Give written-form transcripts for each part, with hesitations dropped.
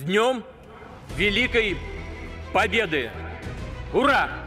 С Днем Великой Победы! Ура!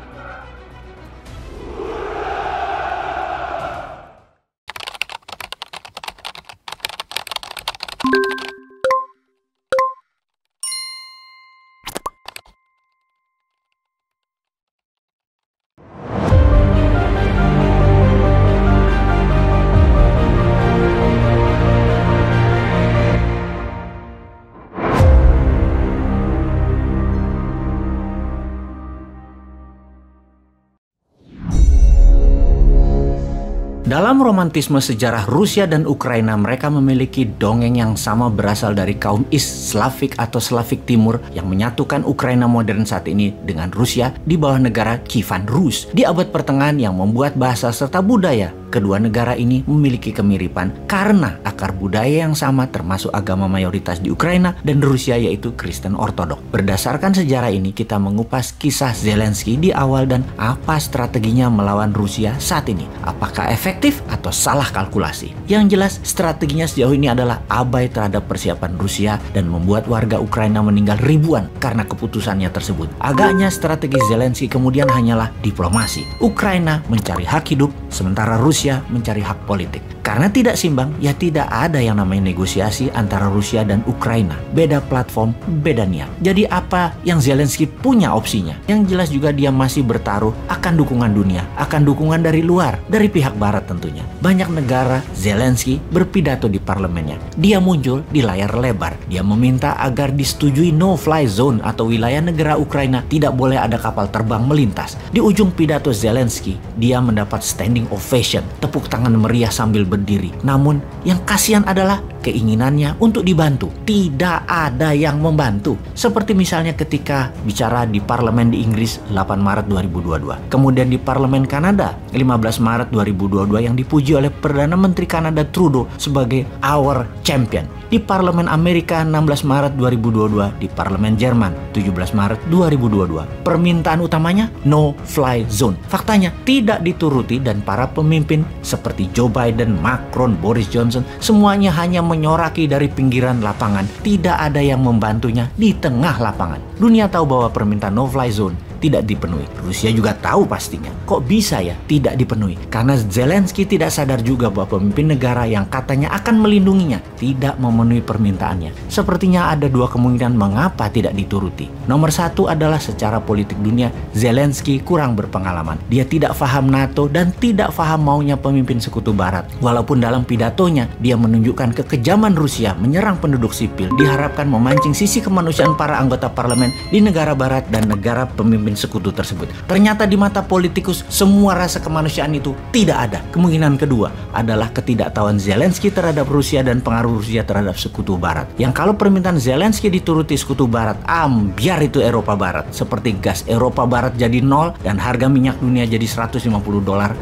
Dalam romantisme sejarah Rusia dan Ukraina, mereka memiliki dongeng yang sama berasal dari kaum East Slavic atau Slavic Timur yang menyatukan Ukraina modern saat ini dengan Rusia di bawah negara Kievan Rus di abad pertengahan yang membuat bahasa serta budaya kedua negara ini memiliki kemiripan karena akar budaya yang sama termasuk agama mayoritas di Ukraina dan Rusia yaitu Kristen Ortodok. Berdasarkan sejarah ini kita mengupas kisah Zelensky di awal dan apa strateginya melawan Rusia saat ini. Apakah efektif atau salah kalkulasi? Yang jelas strateginya sejauh ini adalah abai terhadap persiapan Rusia dan membuat warga Ukraina meninggal ribuan karena keputusannya tersebut. Agaknya strategi Zelensky kemudian hanyalah diplomasi. Ukraina mencari hak hidup sementara Rusia mencari hak politik. Karena tidak simbang, ya tidak ada yang namanya negosiasi antara Rusia dan Ukraina. Beda platform, beda niat. Jadi apa yang Zelensky punya opsinya? Yang jelas juga dia masih bertaruh akan dukungan dunia, akan dukungan dari luar, dari pihak barat tentunya. Banyak negara Zelensky berpidato di parlemennya. Dia muncul di layar lebar. Dia meminta agar disetujui no-fly zone atau wilayah negara Ukraina tidak boleh ada kapal terbang melintas. Di ujung pidato Zelensky, dia mendapat standing ovation, tepuk tangan meriah sambil berdiri. Namun yang kasihan adalah keinginannya untuk dibantu. Tidak ada yang membantu. Seperti misalnya ketika bicara di parlemen di Inggris 8 Maret 2022. Kemudian di parlemen Kanada 15 Maret 2022 yang dipuji oleh Perdana Menteri Kanada Trudeau sebagai our champion. Di parlemen Amerika 16 Maret 2022, di parlemen Jerman 17 Maret 2022. Permintaan utamanya no fly zone. Faktanya tidak dituruti dan para pemimpin seperti Joe Biden, Macron, Boris Johnson semuanya hanya menyoraki dari pinggiran lapangan. Tidak ada yang membantunya di tengah lapangan. Dunia tahu bahwa permintaan no fly zone tidak dipenuhi. Rusia juga tahu pastinya. Kok bisa ya tidak dipenuhi? Karena Zelensky tidak sadar juga bahwa pemimpin negara yang katanya akan melindunginya tidak memenuhi permintaannya. Sepertinya ada dua kemungkinan mengapa tidak dituruti. Nomor satu adalah secara politik dunia, Zelensky kurang berpengalaman. Dia tidak paham NATO dan tidak paham maunya pemimpin sekutu barat. Walaupun dalam pidatonya dia menunjukkan kekejaman Rusia menyerang penduduk sipil, diharapkan memancing sisi kemanusiaan para anggota parlemen di negara barat dan negara pemimpin sekutu tersebut. Ternyata di mata politikus semua rasa kemanusiaan itu tidak ada. Kemungkinan kedua adalah ketidaktahuan Zelensky terhadap Rusia dan pengaruh Rusia terhadap sekutu barat. Yang kalau permintaan Zelensky dituruti sekutu barat, biar itu Eropa Barat. Seperti gas Eropa Barat jadi nol dan harga minyak dunia jadi $150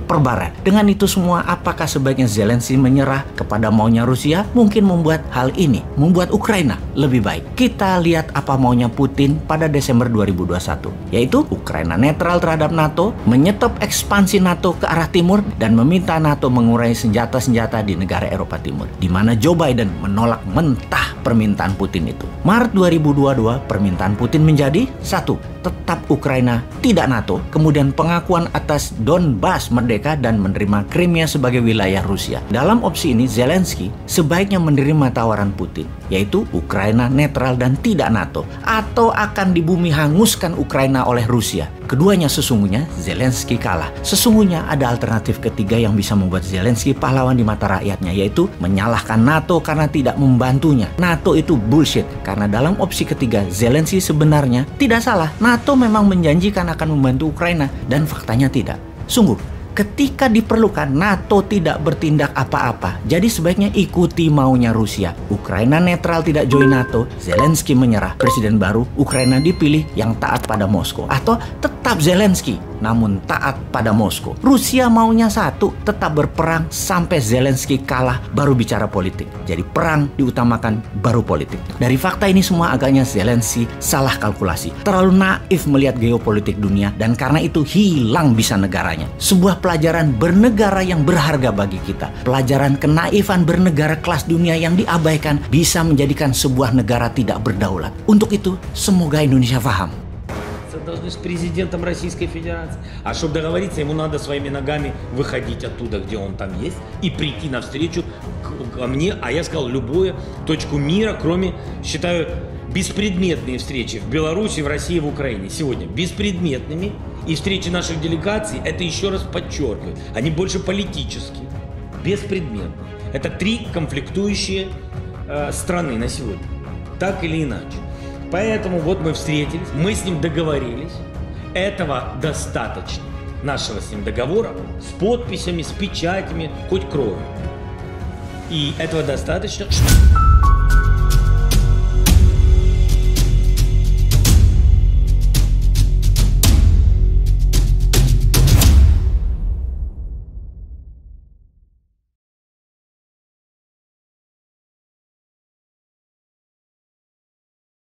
per barel. Dengan itu semua, apakah sebaiknya Zelensky menyerah kepada maunya Rusia? Mungkin membuat hal ini, membuat Ukraina lebih baik. Kita lihat apa maunya Putin pada Desember 2021, yaitu Ukraina netral terhadap NATO, menyetop ekspansi NATO ke arah timur, dan meminta NATO mengurangi senjata-senjata di negara Eropa Timur, di mana Joe Biden menolak mentah permintaan Putin itu. Maret 2022, permintaan Putin menjadi 1. Tetap Ukraina tidak NATO, kemudian pengakuan atas Donbas merdeka dan menerima Crimea sebagai wilayah Rusia. Dalam opsi ini, Zelensky sebaiknya menerima tawaran Putin, yaitu Ukraina netral dan tidak NATO, atau akan dibumi hanguskan Ukraina oleh Rusia. Keduanya sesungguhnya Zelensky kalah. Sesungguhnya ada alternatif ketiga yang bisa membuat Zelensky pahlawan di mata rakyatnya, yaitu menyalahkan NATO karena tidak membantunya. NATO itu bullshit, karena dalam opsi ketiga Zelensky sebenarnya tidak salah. NATO memang menjanjikan akan membantu Ukraina dan faktanya tidak. Sungguh, ketika diperlukan NATO tidak bertindak apa-apa. Jadi sebaiknya ikuti maunya Rusia. Ukraina netral tidak join NATO, Zelensky menyerah. Presiden baru Ukraina dipilih yang taat pada Moskow. Atau tetap Zelensky namun taat pada Moskow. Rusia maunya satu, tetap berperang sampai Zelensky kalah baru bicara politik. Jadi perang diutamakan baru politik. Dari fakta ini semua agaknya Zelensky salah kalkulasi. Terlalu naif melihat geopolitik dunia dan karena itu hilang bisa negaranya. Sebuah pelajaran bernegara yang berharga bagi kita. Pelajaran kenaifan bernegara kelas dunia yang diabaikan bisa menjadikan sebuah negara tidak berdaulat. Untuk itu, semoga Indonesia paham. Должны с президентом Российской Федерации. А чтобы договориться, ему надо своими ногами выходить оттуда, где он там есть, и прийти навстречу ко мне, а я сказал, любую точку мира, кроме, считаю, беспредметные встречи в Беларуси, в России, в Украине. Сегодня беспредметными, и встречи наших делегаций, это еще раз подчеркивает, они больше политические, беспредметные. Это 3 конфликтующие страны на сегодня, так или иначе. Поэтому вот мы встретились, мы с ним договорились. Этого достаточно, нашего с ним договора, с подписями, с печатями, хоть кровью. И этого достаточно,